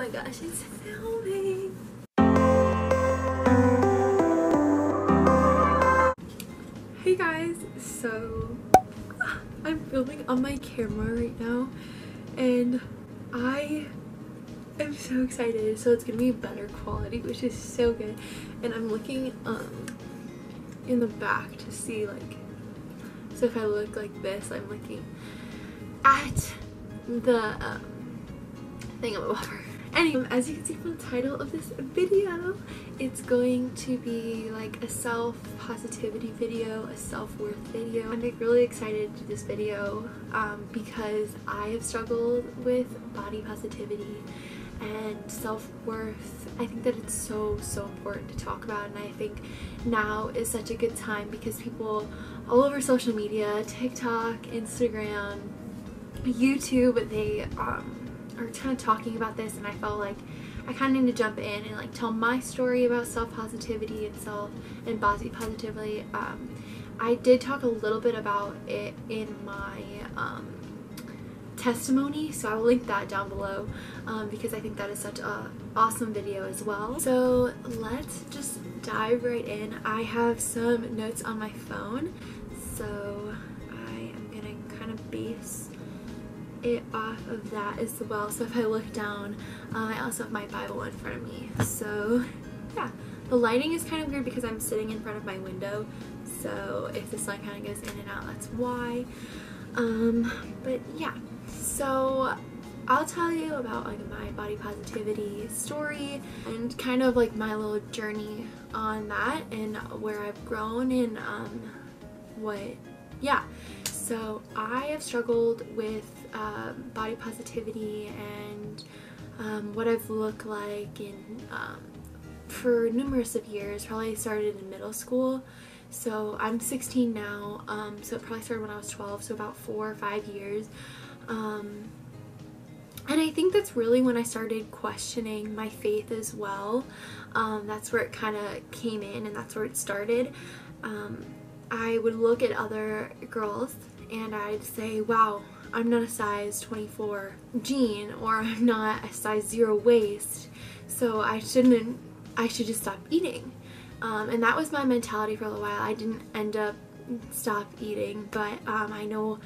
my gosh, it's filming. Hey guys, so I'm filming on my camera right now and I am so excited. So it's gonna be better quality, which is so good. And I'm looking in the back to see, like, so if I look like this, I'm looking at the thingamabobber. Anyway, as you can see from the title of this video, it's going to be like a self-positivity video, a self-worth video. I'm really excited to do this video because I have struggled with body positivity and self-worth. I think that it's so important to talk about, and I think now is such a good time because people all over social media, TikTok, Instagram, YouTube, they are kind of talking about this, and I felt like I kind of need to jump in and like tell my story about self-positivity and body positively. I did talk a little bit about it in my testimony, so I will link that down below because I think that is such an awesome video as well. So let's just dive right in. I have some notes on my phone, so I am gonna kind of base it off of that as well. So if I look down, I also have my Bible in front of me. So yeah, the lighting is kind of weird because I'm sitting in front of my window, so if the sun kind of goes in and out, that's why. But yeah, so I'll tell you about like my body positivity story and kind of like my little journey on that and where I've grown and so I have struggled with body positivity and what I've looked like for numerous of years. Probably started in middle school, so I'm 16 now, so it probably started when I was 12, so about 4 or 5 years. And I think that's really when I started questioning my faith as well. That's where it kind of came in, and that's where it started. I would look at other girls and I'd say, wow, I'm not a size 24 jean, or I'm not a size 0 waist, so I should just stop eating. And that was my mentality for a little while. I didn't end up stop eating, but I know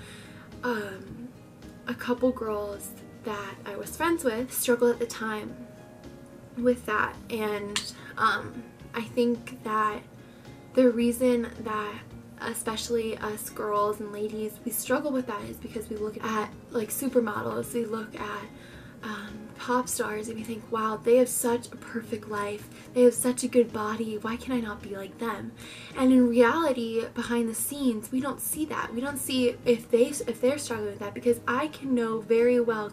a couple girls that I was friends with struggled at the time with that, and I think that the reason that especially us girls and ladies, we struggle with that is because we look at like supermodels, we look at pop stars, and we think, wow, they have such a perfect life, they have such a good body, why can I not be like them? And in reality, behind the scenes, we don't see that. We don't see if they're struggling with that, because I can know very well,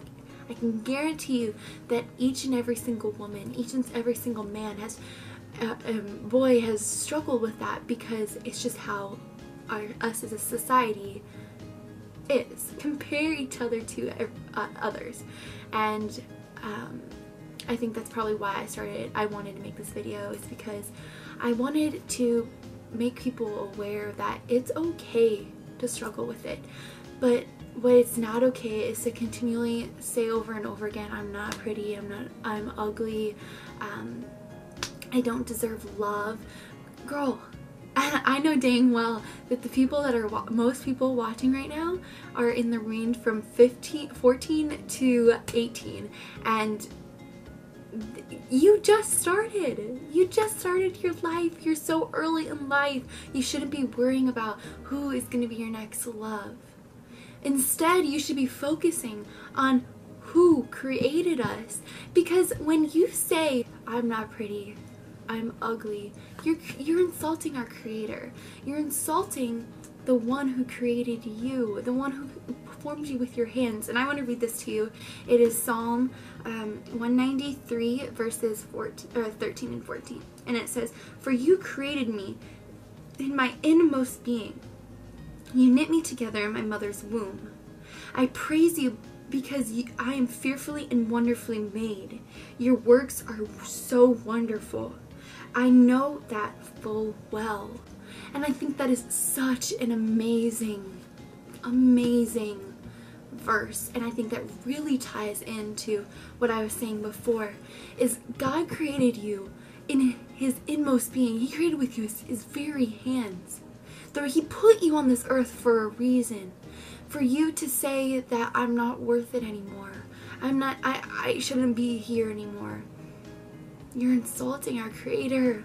I can guarantee you that each and every single woman, each and every single man boy has struggled with that, because it's just how us as a society is. Compare each other to others, and I think that's probably why I wanted to make this video, is because I wanted to make people aware that it's okay to struggle with it, but what it's not okay is to continually say over and over again, I'm not pretty, I'm ugly, I don't deserve love. Girl, I know dang well that the people that are most people watching right now are in the range from 14 to 18, and you just started your life. You're so early in life. You shouldn't be worrying about who is going to be your next love. Instead, you should be focusing on who created us, because when you say I'm not pretty, I'm ugly, you're insulting our creator. You're insulting the one who created you, the one who formed you with your hands. And I want to read this to you. It is Psalm 193 verses 13 and 14. And it says, "For you created me in my inmost being. You knit me together in my mother's womb. I praise you because I am fearfully and wonderfully made. Your works are so wonderful. I know that full well." And I think that is such an amazing verse, and I think that really ties into what I was saying before, is God created you in his inmost being. He created with you his very hands. Though he put you on this earth for a reason. For you to say that I'm not worth it anymore. I shouldn't be here anymore. You're insulting our Creator.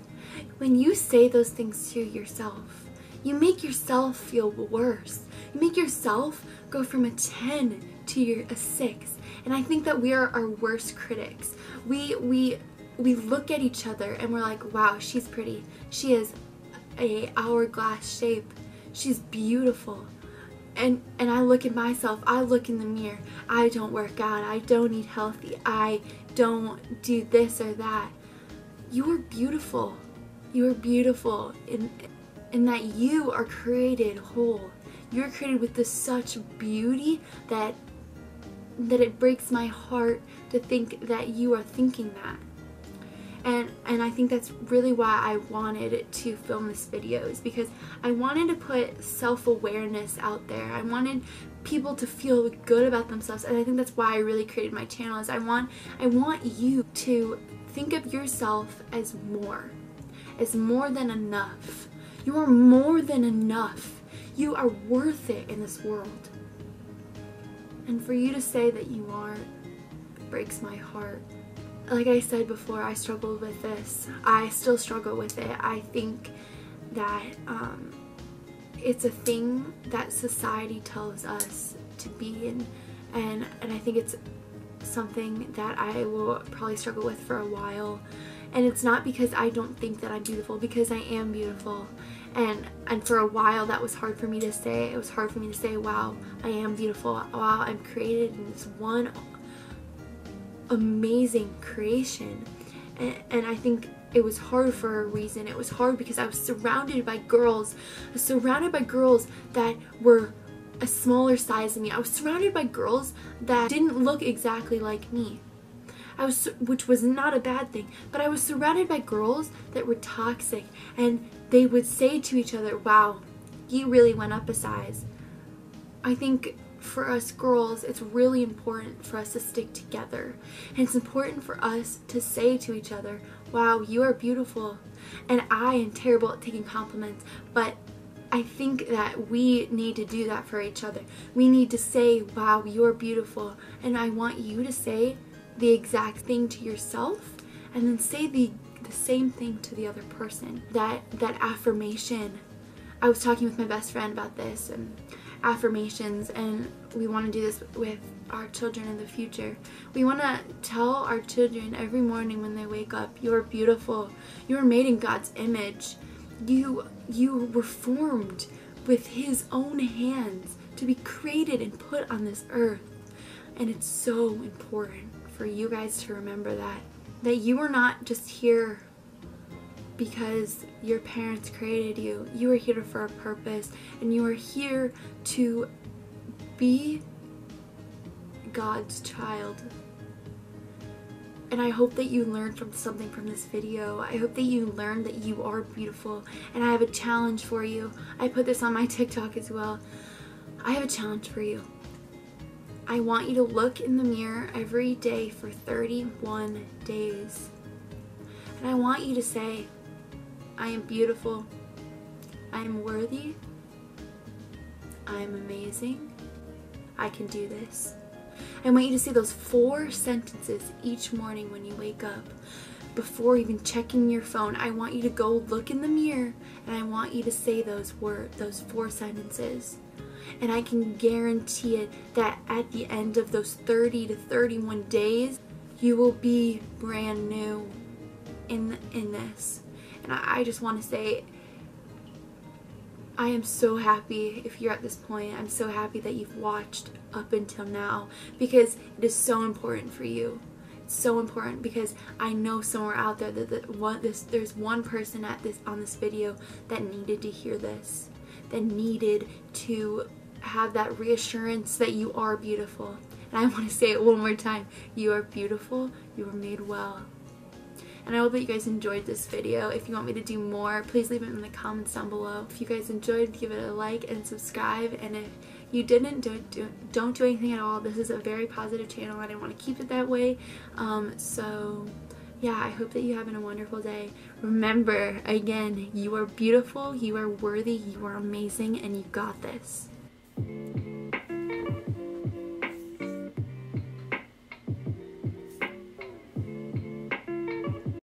When you say those things to yourself, you make yourself feel worse. You make yourself go from a 10 to a 6. And I think that we are our worst critics. We look at each other and we're like, wow, she's pretty. She has a hourglass shape. She's beautiful. And I look at myself, I look in the mirror, I don't work out, I don't eat healthy, I don't do this or that. You are beautiful. You are beautiful in that you are created whole. You're created with this such beauty that it breaks my heart to think that you are thinking that. And I think that's really why I wanted to film this video, is because I wanted to put self-awareness out there. I wanted people to feel good about themselves, and I think that's why I really created my channel. Is I want you to think of yourself as more than enough. You are more than enough. You are worth it in this world. And for you to say that you aren't breaks my heart. Like I said before, I struggled with this. I still struggle with it. I think that it's a thing that society tells us to be in, and I think it's something that I will probably struggle with for a while. And it's not because I don't think that I'm beautiful, because I am beautiful. And for a while that was hard for me to say. It was hard for me to say, wow, I am beautiful. Wow, I'm created in this one amazing creation. And I think it was hard for a reason. It was hard because I was surrounded by girls. I was surrounded by girls that were a smaller size than me. I was surrounded by girls that didn't look exactly like me. Which was not a bad thing, but I was surrounded by girls that were toxic, and they would say to each other, wow, you really went up a size. I think for us girls, it's really important for us to stick together. And it's important for us to say to each other, wow, you are beautiful. And I am terrible at taking compliments, but I think that we need to do that for each other. We need to say, wow, you are beautiful. And I want you to say the exact thing to yourself, and then say the same thing to the other person. That affirmation. I was talking with my best friend about this and affirmations, and we want to do this with our children in the future. We want to tell our children every morning when they wake up, you are beautiful. You are made in God's image. You were formed with His own hands to be created and put on this earth. And it's so important for you guys to remember that you are not just here because your parents created you. You are here for a purpose, and you are here to be God's child. And I hope that you learned something from this video. I hope that you learned that you are beautiful. And I have a challenge for you. I put this on my TikTok as well. I have a challenge for you. I want you to look in the mirror every day for 31 days. And I want you to say, I am beautiful. I am worthy. I am amazing. I can do this. I want you to say those 4 sentences each morning when you wake up. Before even checking your phone, I want you to go look in the mirror, and I want you to say those 4 sentences. And I can guarantee it that at the end of those 30 to 31 days, you will be brand new in this. And I just want to say, I am so happy if you're at this point. I'm so happy that you've watched up until now, because it is so important for you. It's so important because I know somewhere out there that there's one person on this video that needed to hear this, that needed to have that reassurance that you are beautiful. And I want to say it one more time. You are beautiful. You are made well. And I hope that you guys enjoyed this video. If you want me to do more, please leave it in the comments down below. If you guys enjoyed, give it a like and subscribe. And if you didn't, don't do anything at all. This is a very positive channel and I want to keep it that way. So yeah, I hope that you're having a wonderful day. Remember, again, you are beautiful, you are worthy, you are amazing, and you got this.